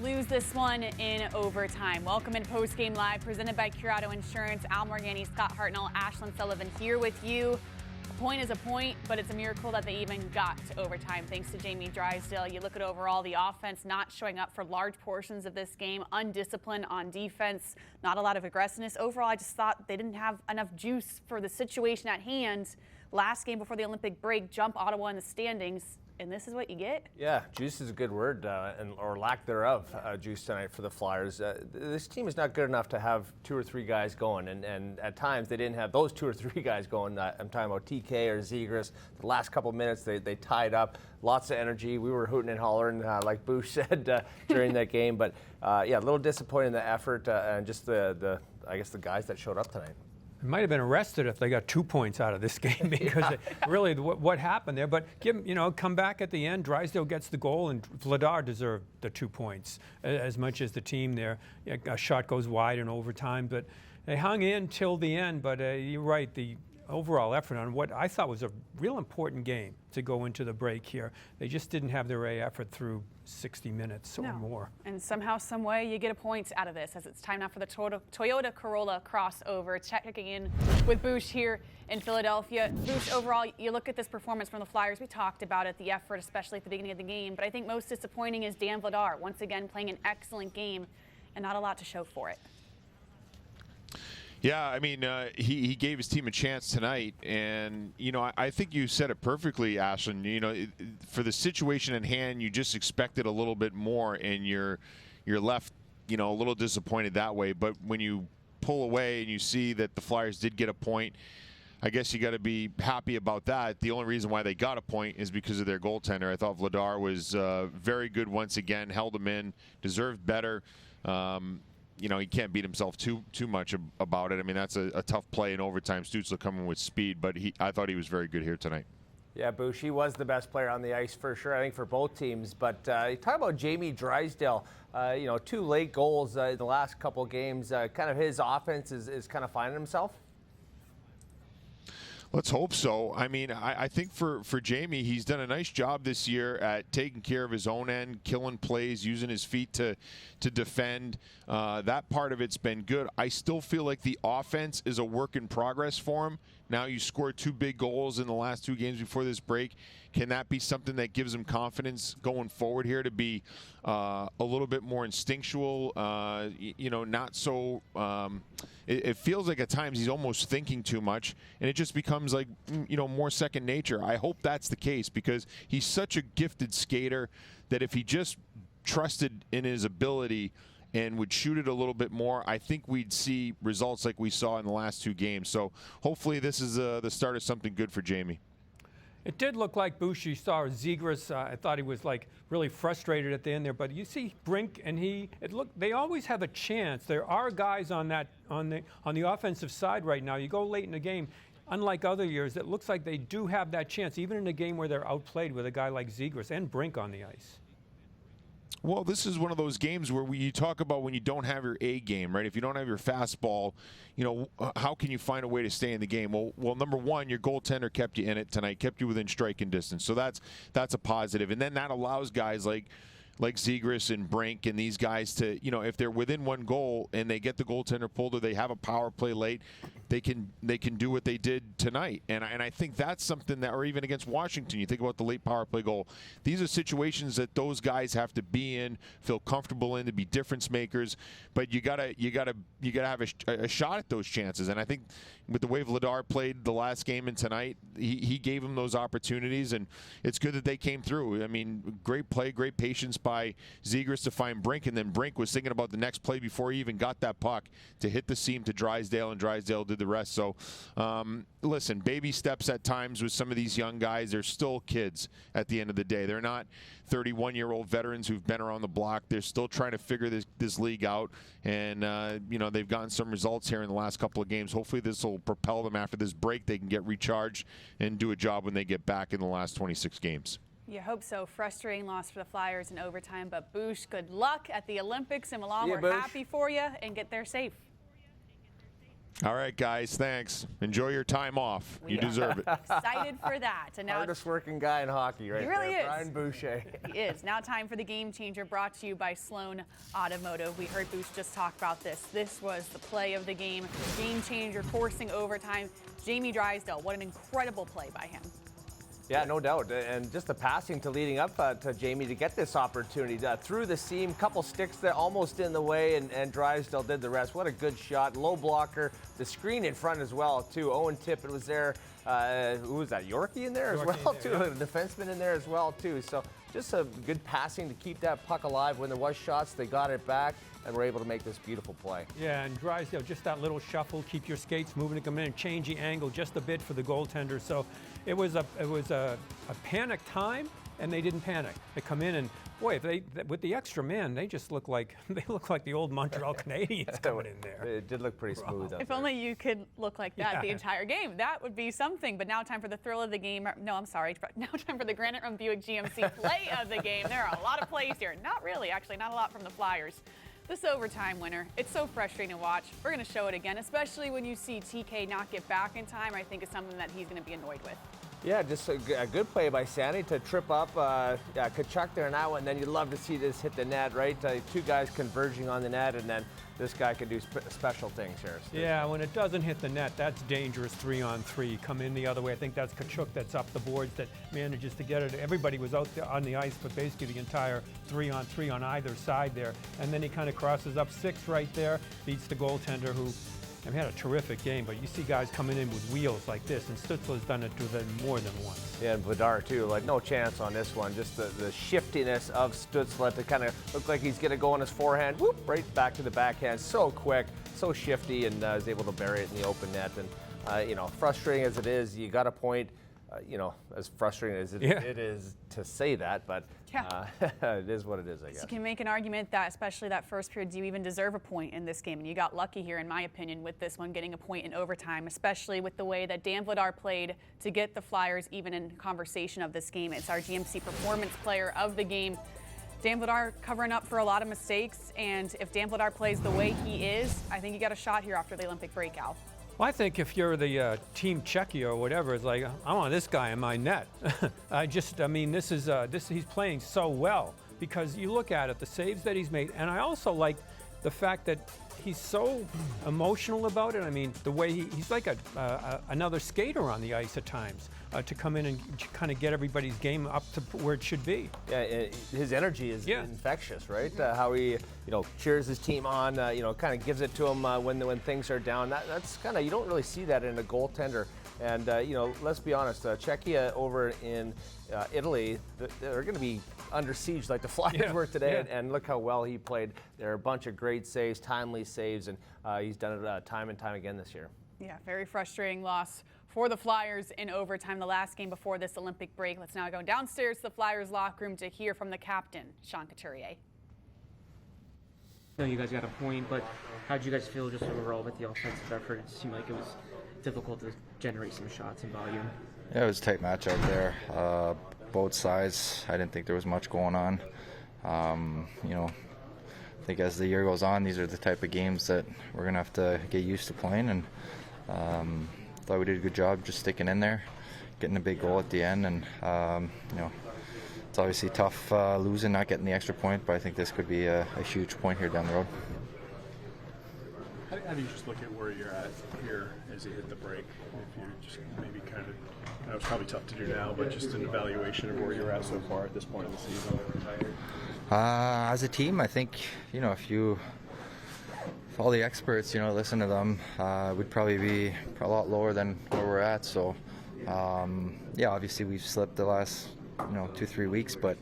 lose this one in overtime. Welcome in Postgame Live, presented by Curado Insurance. Al Morgani, Scott Hartnell, Ashlyn Sullivan here with you. A point is a point, but it's a miracle that they even got to overtime thanks to Jamie Drysdale. You look at overall the offense not showing up for large portions of this game, undisciplined on defense, not a lot of aggressiveness. Overall, I just thought they didn't have enough juice for the situation at hand. Last game before the Olympic break, jump Ottawa in the standings. And this is what you get? Yeah, juice is a good word, or lack thereof, juice tonight for the Flyers. This team is not good enough to have 2 or 3 guys going, and at times they didn't have those 2 or 3 guys going. I'm talking about Tocchet or Zegras. The last couple of minutes, they tied up. Lots of energy. We were hooting and hollering, like Bush said, during that game. But, yeah, a little disappointing in the effort and just the guys that showed up tonight. It might have been arrested if they got 2 points out of this game because really what happened there. But come back at the end. Drysdale gets the goal, and Vladar deserved the 2 points as much as the team there. A shot goes wide in overtime, but they hung in till the end. But you're right, the overall effort on what I thought was a real important game to go into the break here. They just didn't have their A effort through 60 minutes or more. And somehow, some way, you get a point out of this as it's time now for the Toyota Corolla crossover. Checking in with Bush here in Philadelphia. Bush, overall, you look at this performance from the Flyers. We talked about it, the effort, especially at the beginning of the game. But I think most disappointing is Dan Vladar, once again playing an excellent game and not a lot to show for it. Yeah, I mean, he gave his team a chance tonight, and I think you said it perfectly, Ashlyn. For the situation at hand, you just expected a little bit more, and you're left, a little disappointed that way. But when you pull away and you see that the Flyers did get a point, I guess you got to be happy about that. The only reason why they got a point is because of their goaltender. I thought Vladar was very good once again, held him in, deserved better. He can't beat himself too much about it. I mean, that's a tough play in overtime. Stützle coming with speed, but I thought he was very good here tonight. Yeah, Bush, he was the best player on the ice for sure, I think, for both teams. But you talk about Jamie Drysdale, 2 late goals in the last couple games. Kind of his offense is kind of finding himself. Let's hope so. I mean, I think for Jamie, he's done a nice job this year at taking care of his own end, killing plays, using his feet to defend. That part of it's been good. I still feel like the offense is a work in progress for him. Now you scored 2 big goals in the last 2 games before this break. Can that be something that gives him confidence going forward here to be a little bit more instinctual, not so it feels like at times he's almost thinking too much, and it just becomes like, more second nature. I hope that's the case because he's such a gifted skater that if he just trusted in his ability and would shoot it a little bit more, I think we'd see results like we saw in the last 2 games. So hopefully this is the start of something good for Jamie. It did look like Bush. You saw Zegras. I thought he was really frustrated at the end there. But you see Brink, and they always have a chance. There are guys on the offensive side right now. You go late in the game, unlike other years, it looks like they do have that chance, even in a game where they're outplayed with a guy like Zegras and Brink on the ice. Well, this is one of those games where you talk about when you don't have your A game, right? If you don't have your fastball, how can you find a way to stay in the game? Well, number one, your goaltender kept you in it tonight, kept you within striking distance. So that's a positive. And then that allows guys like Zegras and Brink and these guys to, if they're within 1 goal and they get the goaltender pulled or they have a power play late, they can do what they did tonight. And I think that's something that, or even against Washington, you think about the late power play goal. These are situations that those guys have to be in, feel comfortable in, to be difference makers. But you gotta have a shot at those chances. And I think with the way Vladar played the last game and tonight, he gave them those opportunities, and it's good that they came through. I mean, great play, great patience by Zegras to find Brink, and then Brink was thinking about the next play before he even got that puck to hit the seam to Drysdale, and Drysdale did the rest. So, listen, baby steps at times with some of these young guys. They're still kids at the end of the day. They're not 31-year-old veterans who've been around the block. They're still trying to figure this league out, and they've gotten some results here in the last couple of games. Hopefully this will propel them after this break. They can get recharged and do a job when they get back in the last 26 games. You hope so. Frustrating loss for the Flyers in overtime, but Bush, good luck at the Olympics in Milan. We're happy for you, and get there safe. All right, guys, thanks. Enjoy your time off. You deserve it. Excited for that. And now Hardest working guy in hockey, right? He really there. is. Brian Boucher. He is. Now time for the Game Changer, brought to you by Sloan Automotive. We heard Boosh just talk about this. This was the play of the game. Game Changer, forcing overtime. Jamie Drysdale, what an incredible play by him. Yeah, no doubt. And just the passing to leading up to Jamie to get this opportunity. Through the seam, couple sticks there almost in the way, and Drysdale did the rest. What a good shot. Low blocker. The screen in front as well, too. Owen Tippett was there. Who was that? Yorkie in there as well, too. Yeah. A defenseman in there as well, too. So just a good passing to keep that puck alive. When there was shots, they got it back and were able to make this beautiful play. Yeah, and Drysdale, just that little shuffle, keep your skates moving to come in and change the angle just a bit for the goaltender. So it was a panic time, and they didn't panic. They come in and boy, with the extra man, they just look like the old Montreal Canadiens coming in there. It did look pretty smooth. If only you could look like that the entire game. That would be something. But now time for the thrill of the game. No, I'm sorry. Now time for the Granite Room Buick GMC play of the game. There are a lot of plays here. Not really, actually, not a lot from the Flyers. This overtime winner, it's so frustrating to watch. We're going to show it again, especially when you see TK not get back in time. I think it's something that he's going to be annoyed with. Yeah, just a good play by Sandy to trip up Tocchet there and that one. And then you'd love to see this hit the net, right? Two guys converging on the net, and then this guy could do special things here. Yeah, when it doesn't hit the net, that's dangerous 3-on-3. Come in the other way. I think that's Tocchet that's up the boards that manages to get it. Everybody was out there on the ice, but basically the entire 3-on-3 on either side there. And then he kind of crosses up 6 right there, beats the goaltender who had a terrific game, but you see guys coming in with wheels like this, and Stützle's done it to them more than once. Yeah, and Vladar too, like no chance on this one. Just the shiftiness of Stützle to kind of look like he's going to go on his forehand, whoop, right back to the backhand. So quick, so shifty, and is able to bury it in the open net. And frustrating as it is, you got a point. As frustrating as it is to say that, but it is what it is, I guess. So you can make an argument that, especially that first period, do you even deserve a point in this game? And you got lucky here, in my opinion, with this one getting a point in overtime, especially with the way that Dan Vladar played to get the Flyers even in conversation of this game. It's our GMC Performance Player of the game. Dan Vladar covering up for a lot of mistakes, and if Dan Vladar plays the way he is, I think you got a shot here after the Olympic break, Al. Well, I think if you're the team Czechia or whatever, it's like, I want this guy in my net. He's playing so well, because you look at it, the saves that he's made, and I also like the fact that he's so emotional about it. I mean, the way he's like another skater on the ice at times, to come in and kind of get everybody's game up to where it should be. Yeah, his energy is infectious, right? How he, cheers his team on, kind of gives it to them when things are down. That's kind of, you don't really see that in a goaltender. And, let's be honest, Czechia over in Italy, they're going to be under siege like the Flyers were today, and look how well he played. There are a bunch of great saves, timely saves, and he's done it time and time again this year. Yeah, very frustrating loss for the Flyers in overtime, the last game before this Olympic break. Let's now go downstairs to the Flyers locker room to hear from the captain, Sean Couturier. I know you guys got a point, but how did you guys feel just overall with the offensive effort? It seemed like it was difficult to generate some shots and volume. Yeah, it was a tight match out there. Both sides, I didn't think there was much going on. I think as the year goes on, these are the type of games that we're going to have to get used to playing, and thought we did a good job just sticking in there, getting a big goal at the end, and it's obviously tough losing, not getting the extra point, but I think this could be a huge point here down the road. How do you just look at where you're at here as you hit the break? If you just maybe kind of, it's probably tough to do now, but just an evaluation of where you're at so far at this point in the season. As a team, I think, if all the experts, listen to them, we'd probably be a lot lower than where we're at. So, obviously we've slipped the last, 2-3 weeks, but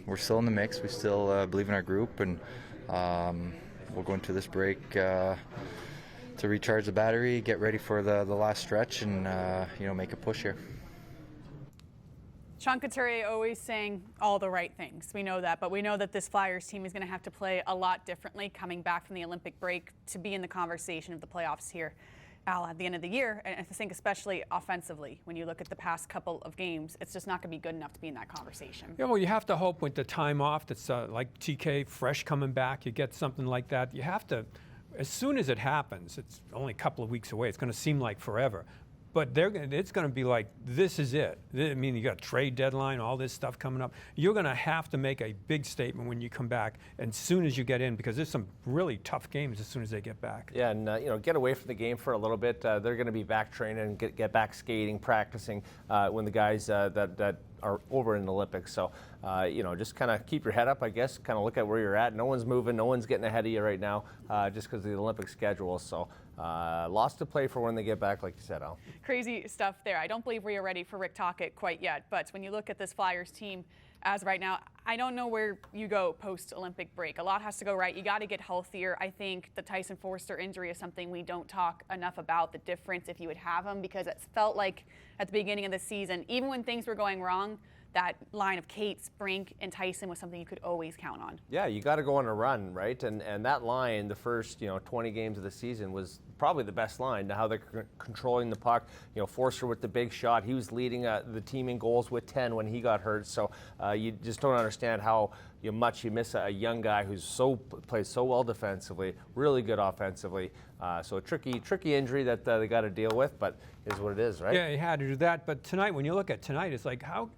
we're still in the mix. We still believe in our group, and we'll go into this break to recharge the battery, get ready for the last stretch, and make a push here. Sean Couturier always saying all the right things. We know that, but we know that this Flyers team is going to have to play a lot differently coming back from the Olympic break to be in the conversation of the playoffs here, Al, at the end of the year. And I think especially offensively, when you look at the past couple of games, it's just not going to be good enough to be in that conversation. Yeah, well, you have to hope with the time off that's like TK, fresh coming back, you get something like that. You have to as soon as it happens, it's only a couple of weeks away. It's going to seem like forever. But it's going to be like, this is it. I mean, you got a trade deadline, all this stuff coming up. You're going to have to make a big statement when you come back as soon as you get in, because there's some really tough games as soon as they get back. Yeah, and get away from the game for a little bit. They're going to be back training and get back skating, practicing when the guys that are over in the Olympics. So, just kind of keep your head up, I guess. Kind of look at where you're at. No one's moving. No one's getting ahead of you right now, just because of the Olympic schedule. So. Lots to play for when they get back, like you said, Al. Crazy stuff there. I don't believe we are ready for Rick Tocchet quite yet, but when you look at this Flyers team as right now, I don't know where you go post-Olympic break. A lot has to go right. You got to get healthier. I think the Tyson Forster injury is something we don't talk enough about, the difference if you would have him, because it felt like at the beginning of the season, even when things were going wrong, that line of Cates, Brink, and Tyson was something you could always count on. Yeah, you got to go on a run, right? And that line, the first 20 games of the season, was probably the best line. How they're controlling the puck. Forster with the big shot. He was leading the team in goals with 10 when he got hurt. So you just don't understand how much you miss a young guy who's plays so well defensively, really good offensively. So a tricky injury that they got to deal with, but is what it is, right? Yeah, you had to do that. But tonight, when you look at tonight, it's like how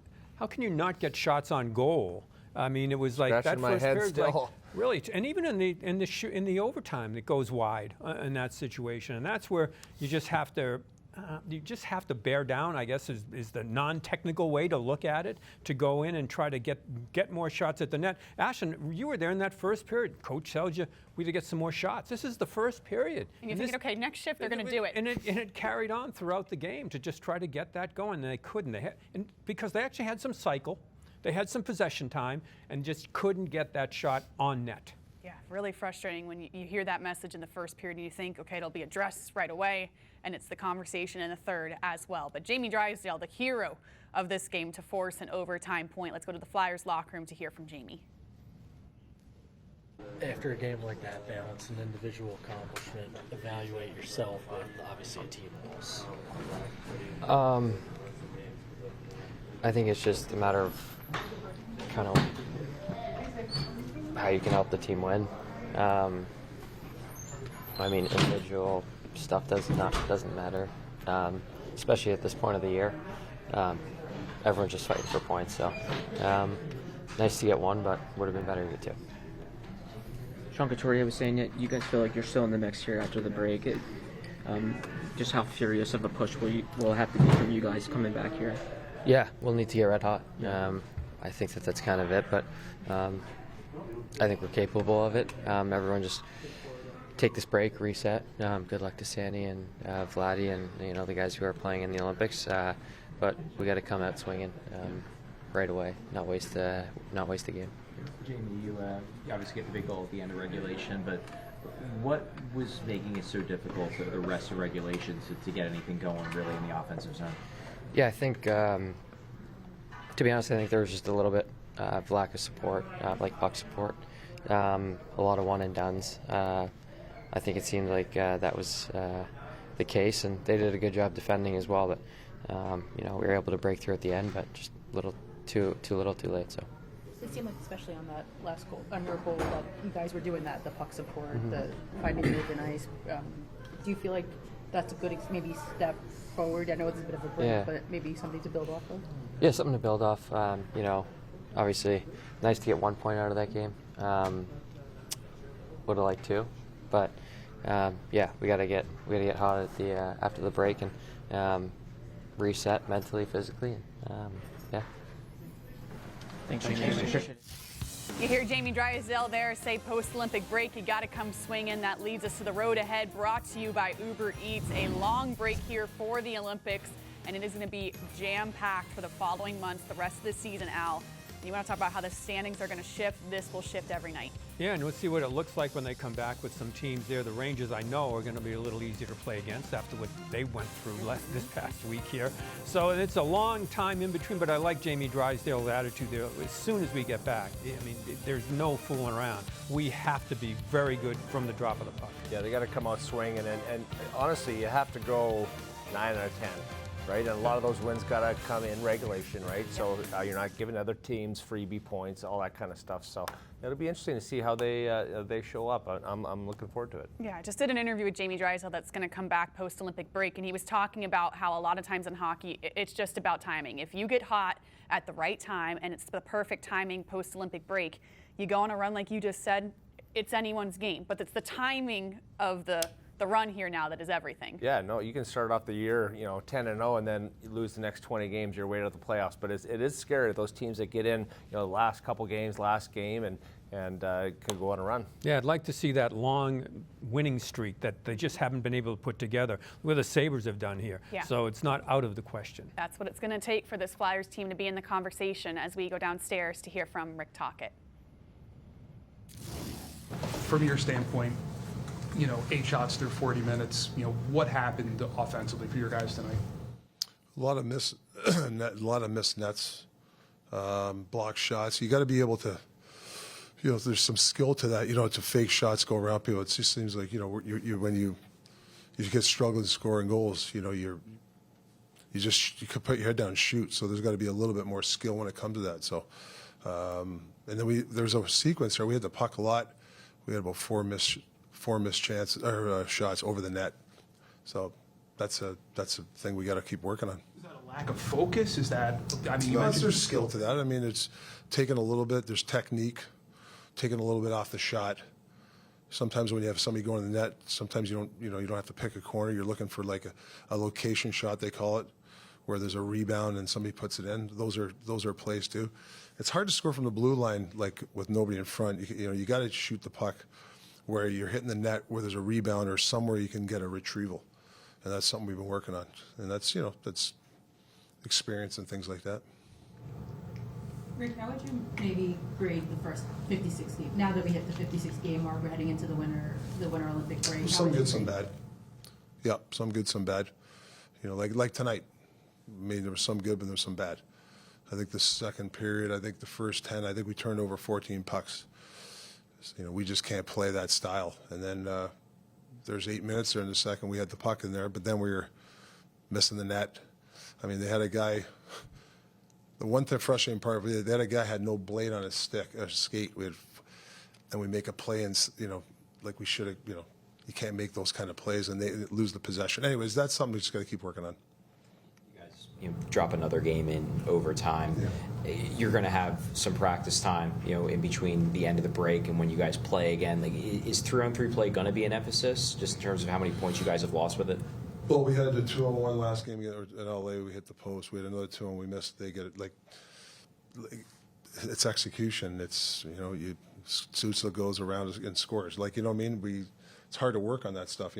can you not get shots on goal? I mean, it was like Scratching that first period, still. like, really, and even in the overtime, it goes wide in that situation, and that's where you just have to bear down, I guess, is the non-technical way to look at it, to go in and try to get more shots at the net. Ashton, you were there in that first period. Coach tells you we need to get some more shots. This is the first period. And you're thinking, okay, next shift they're going to do it. And it carried on throughout the game to just try to get that going, and they couldn't. Because they actually had some cycle, they had some possession time, and just couldn't get that shot on net. Yeah, really frustrating when you hear that message in the first period and you think, okay, it'll be addressed right away, and it's the conversation in the third as well. But Jamie Drysdale, the hero of this game to force an overtime point. Let's go to the Flyers locker room to hear from Jamie. After a game like that, balance an individual accomplishment, evaluate yourself with obviously a team loss. I think it's just a matter of kind of how you can help the team win. I mean, individual stuff doesn't matter, especially at this point of the year. Everyone's just fighting for points, so nice to get one, but would have been better to get two. Sean Couturier was saying that you guys feel like you're still in the mix here after the break. Just how furious of a push will have to be from you guys coming back here? Yeah, we'll need to get red hot. I think that's kind of it, but I think we're capable of it. Everyone just take this break, reset. Good luck to Sandy and Vladdy and the guys who are playing in the Olympics. But we got to come out swinging right away, not waste the game. Jamie, you obviously get the big goal at the end of regulation, but what was making it so difficult for the rest of regulation to get anything going really in the offensive zone? Yeah, I think, to be honest, I think there was just a little bit of lack of support, like puck support, a lot of one-and-dones. I think it seemed like that was the case, and they did a good job defending as well, but we were able to break through at the end, but just a little too little too late. So. It seemed like, especially on that last goal, on your goal, that you guys were doing that, the puck support, the finding the open ice. Do you feel like that's a good maybe step forward? I know it's a bit of a break, but maybe something to build off of? Yeah, something to build off. Obviously, nice to get 1 point out of that game. Would have liked two, but we gotta get hot at the after the break and reset mentally, physically, and Thanks, Jamie. You hear Jamie Drysdale there say post-Olympic break, you got to come swinging. That leads us to the road ahead, brought to you by Uber Eats. A long break here for the Olympics, and it is going to be jam-packed for the following months, the rest of the season, Al. You want to talk about how the standings are going to shift? This will shift every night. Yeah, and we'll see what it looks like when they come back with some teams there. The Rangers, I know, are going to be a little easier to play against after what they went through this past week here. So it's a long time in between, but I like Jamie Drysdale's attitude there. As soon as we get back, I mean, there's no fooling around. We have to be very good from the drop of the puck. Yeah, they got to come out swinging, and honestly, you have to go 9 out of 10. right? And a lot of those wins got to come in regulation, right? So you're not giving other teams freebie points, all that kind of stuff. So it'll be interesting to see how they show up. I'm looking forward to it. Yeah, I just did an interview with Jamie Drysdale that's going to come back post-Olympic break, and he was talking about how a lot of times in hockey, it's just about timing. If you get hot at the right time and it's the perfect timing post-Olympic break, you go on a run like you just said, it's anyone's game. But it's the timing of the run here now that is everything. Yeah, no, you can start off the year, 10-0, and then you lose the next 20 games, you're way to the playoffs. But it is scary, those teams that get in, the last couple games, last game, and can go on a run. Yeah, I'd like to see that long winning streak that they just haven't been able to put together, what the Sabres have done here. Yeah. So it's not out of the question. That's what it's going to take for this Flyers team to be in the conversation as we go downstairs to hear from Rick Tocchet. From your standpoint, 8 shots through 40 minutes, what happened offensively for your guys tonight? A lot of missed nets, blocked shots. You got to be able to, there's some skill to that. To fake shots, go around people. It just seems like when you get struggling scoring goals, you can put your head down and shoot. So there's got to be a little bit more skill when it comes to that. So, and then there's a sequence there. We had the puck a lot. We had about four missed chances or shots over the net. So that's a thing we got to keep working on. Is that a lack of focus? Is that, there's skill to that. It's taking a little bit. There's technique, taking a little bit off the shot. Sometimes when you have somebody going in the net, sometimes you don't have to pick a corner. You're looking for like a location shot, they call it, where there's a rebound and somebody puts it in. Those are plays too. It's hard to score from the blue line like with nobody in front. You got to shoot the puck where you're hitting the net, where there's a rebound or somewhere you can get a retrieval, and that's something we've been working on. And that's that's experience and things like that. Rick, how would you maybe grade the first 56 games? Now that we hit the 56 game mark, we're heading into the winter Olympic break. Some good, some bad. Yeah, some good, some bad. Like tonight. There was some good, but there was some bad. I think the second period, I think the first 10, I think we turned over 14 pucks. We just can't play that style. And then there's 8 minutes there in the second. We had the puck in there, but then we were missing the net. They had a guy. The one thing frustrating part, they had a guy had no blade on his skate. And we make a play and like we should have. You can't make those kind of plays and they lose the possession. Anyways, that's something we just got to keep working on. Drop another game in overtime. Yeah. You're going to have some practice time, in between the end of the break and when you guys play again. Is 3-on-3 play going to be an emphasis, just in terms of how many points you guys have lost with it? Well, we had the 2-on-1 last game in LA. We hit the post. We had another 2 and we missed. They get it it's execution. It's Sousa goes around and scores. It's hard to work on that stuff.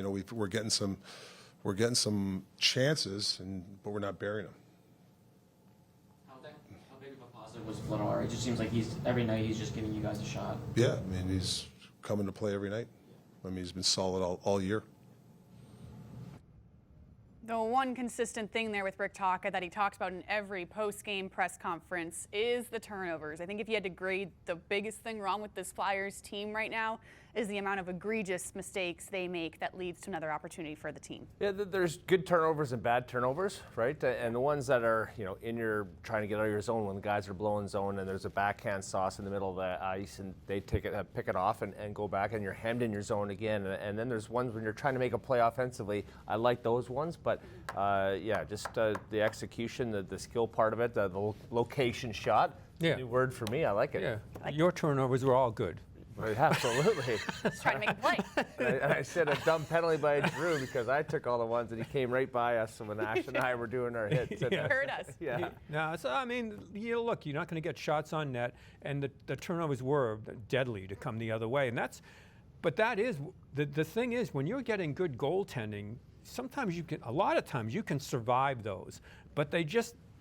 We're getting some chances, but we're not burying them. How big of a positive was Vladar? It just seems like every night he's just giving you guys a shot. Yeah, he's coming to play every night. He's been solid all year. The one consistent thing there with Rick Tocchet that he talks about in every post-game press conference is the turnovers. I think if you had to grade the biggest thing wrong with this Flyers team right now is the amount of egregious mistakes they make that leads to another opportunity for the team. Yeah, there's good turnovers and bad turnovers, right? And the ones that are, trying to get out of your zone when the guys are blowing zone and there's a backhand sauce in the middle of the ice and they pick it off and go back and you're hemmed in your zone again. And then there's ones when you're trying to make a play offensively. I like those ones, but just the execution, the skill part of it, the location shot. Yeah. New word for me. I like it. Yeah. Your turnovers were all good. Absolutely. Just trying to make a play. And I said a dumb penalty by Drew because I took all the ones and he came right by us when Ash and I were doing our hits. He heard us. Yeah. No, so look, you're not going to get shots on net, and the turnovers were deadly to come the other way, and that is the thing is when you're getting good goaltending, a lot of times you can survive those, but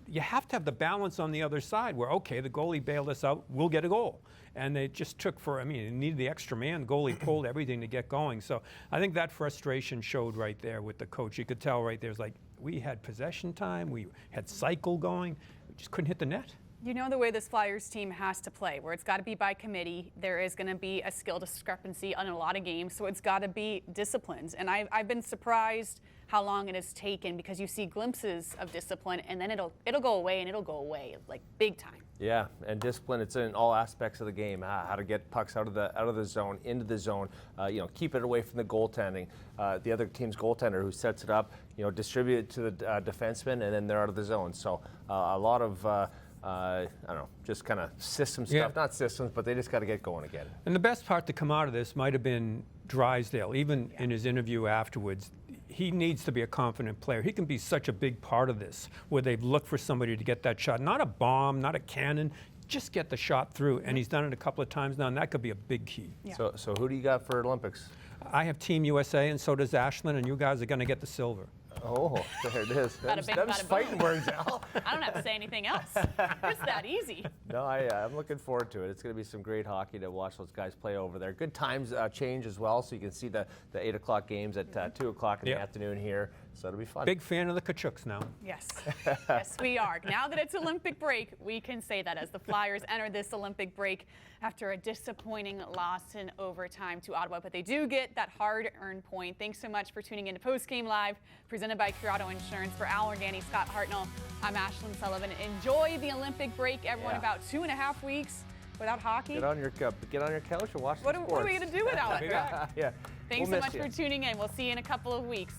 you have to have the balance on the other side where, okay, the goalie bailed us out, we'll get a goal. And they just took it needed the extra man. The goalie pulled everything to get going. So I think that frustration showed right there with the coach. You could tell right there, we had possession time, we had cycle going, we just couldn't hit the net. The way this Flyers team has to play, where it's got to be by committee. There is going to be a skill discrepancy on a lot of games, so it's got to be disciplined. And I've been surprised how long it has taken, because you see glimpses of discipline and then it'll go away, and it'll go away like big time. Yeah, and discipline, it's in all aspects of the game. How to get pucks out of the zone, into the zone, keep it away from the goaltending. The other team's goaltender who sets it up, distribute it to the defenseman, and then they're out of the zone. So a lot of, I don't know, just kind of system stuff. Not systems, but they just got to get going again. And the best part to come out of this might have been Drysdale, even in his interview afterwards. He needs to be a confident player. He can be such a big part of this, where they've looked for somebody to get that shot. Not a bomb, not a cannon, just get the shot through. And he's done it a couple of times now, and that could be a big key. Yeah. So who do you got for Olympics? I have Team USA, and so does Ashlyn, and you guys are going to get the silver. Oh, there it is. Them's fighting words, Al. I don't have to say anything else. It's that easy. No, I'm looking forward to it. It's going to be some great hockey to watch those guys play over there. Good times change as well, so you can see the 8 o'clock games at 2 o'clock in the afternoon here. So it'll be fun. Big fan of the Tkachuks now. Yes. Yes, we are. Now that it's Olympic break, we can say that as the Flyers enter this Olympic break after a disappointing loss in overtime to Ottawa. But they do get that hard-earned point. Thanks so much for tuning in to Postgame Live, presented by Curado Insurance. For Al Morganti, Scott Hartnell, I'm Ashlyn Sullivan. Enjoy the Olympic break, everyone. About 2.5 weeks without hockey. Get on your couch and watch What are we going to do without it? Yeah. Thanks so much for tuning in. We'll see you in a couple of weeks.